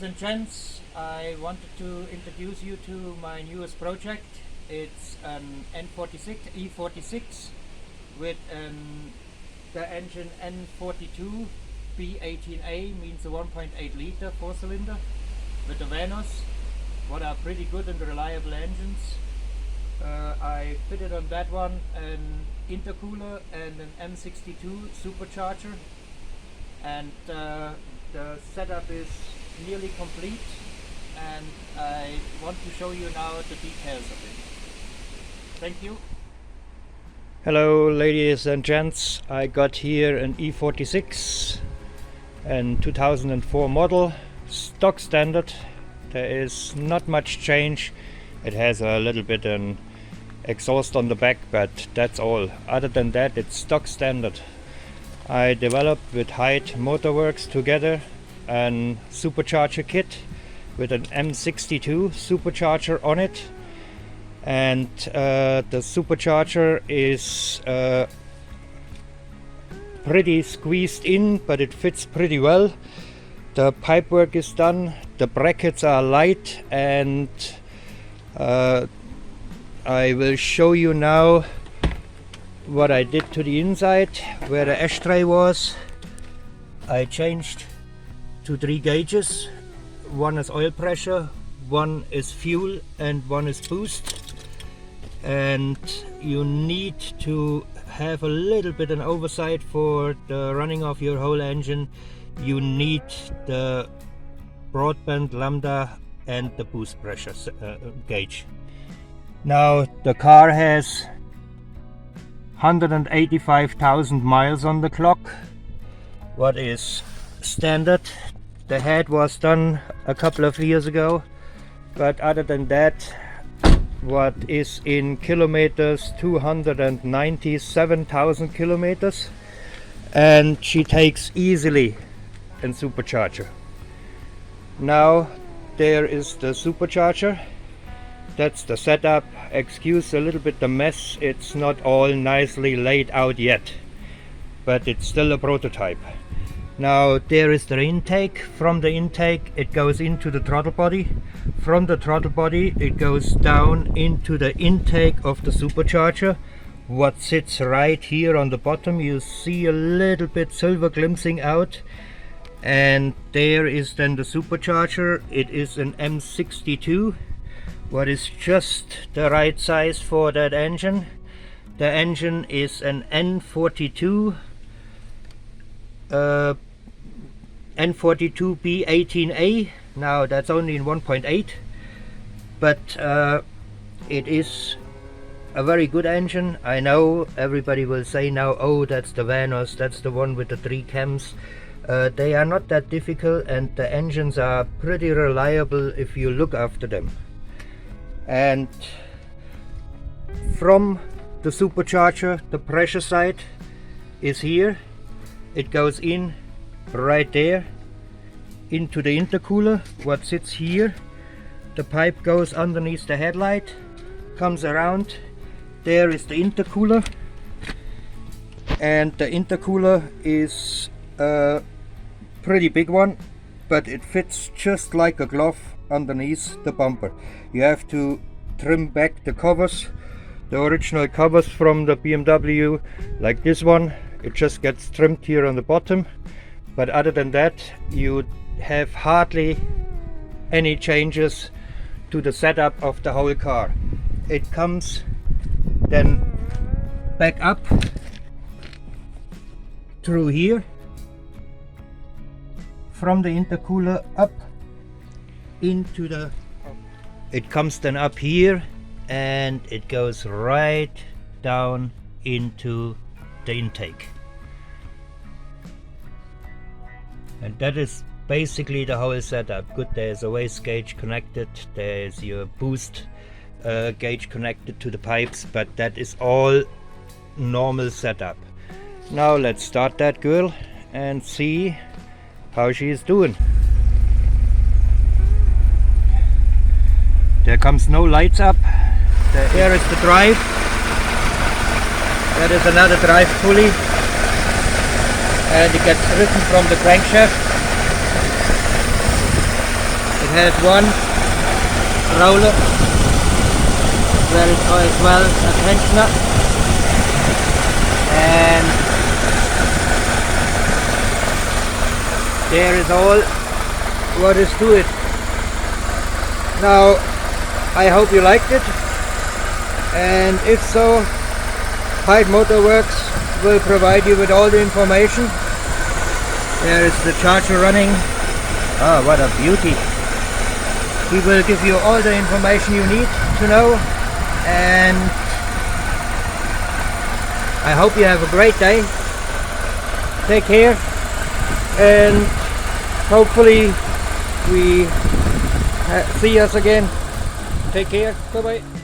ladies and gents, I wanted to introduce you to my newest project. It's an N46, E46 with the engine N42 B18A, means a 1.8 liter 4-cylinder with the Werners, what are pretty good and reliable engines. I fitted on that one an intercooler and an M62 supercharger, and the setup is nearly complete, and I want to show you now the details of it. Thank you. Hello ladies and gents, I got here an E46 and 2004 model, stock standard. There is not much change. It has a little bit an exhaust on the back, but that's all. Other than that, it's stock standard. I developed with Hyde Motorworks together an Supercharger Kit with an M62 supercharger on it, and the supercharger is pretty squeezed in, but it fits pretty well. The pipework is done, the brackets are light, and I will show you now what I did to the inside. Where the ashtray was, I changed to 3 gauges. One is oil pressure, one is fuel, and one is boost. And you need to have a little bit an oversight for the running of your whole engine. You need the broadband lambda and the boost pressure gauge. Now the car has 185,000 miles on the clock, what is standard. The head was done a couple of years ago, but other than that, what is in kilometers, 297,000 kilometers, and she takes easily in supercharger. Now there is the supercharger. That's the setup. Excuse a little bit the mess, it's not all nicely laid out yet, but it's still a prototype. Now there is the intake. From the intake it goes into the throttle body. From the throttle body it goes down into the intake of the supercharger, what sits right here on the bottom. You see a little bit silver glimpsing out, and there is then the supercharger. It is an M62, what is just the right size for that engine. The engine is an N42 N42 B18A. Now that's only in 1.8, but it is a very good engine. I know everybody will say now, oh, that's the Werners, that's the one with the 3 cams. They are not that difficult, and the engines are pretty reliable if you look after them. And from the supercharger, the pressure side is here. It goes in right there into the intercooler, what sits here. The pipe goes underneath the headlight, comes around. There is the intercooler, and the intercooler is a pretty big one, but it fits just like a glove underneath the bumper. You have to trim back the covers, the original covers from the BMW, like this one. It just gets trimmed here on the bottom, but other than that you have hardly any changes to the setup of the whole car. It comes then back up through here, from the intercooler up into the, it comes then up here, and it goes right down into the intake. And that is basically the whole setup. Good, there's a waste gauge connected, there's your boost gauge connected to the pipes, but that is all normal setup. Now let's start that girl and see how she is doing. There comes no lights up. There is the drive. That is another drive pulley, and it gets driven from the crankshaft. has one roller where it's as well a tensioner, and there is all what is to it. Now I hope you liked it, and if so, Hyde Motorworks will provide you with all the information. There is the charger running. Ah, what a beauty. He will give you all the information you need to know, and I hope you have a great day. Take care, and hopefully we see us again. Take care. Bye bye.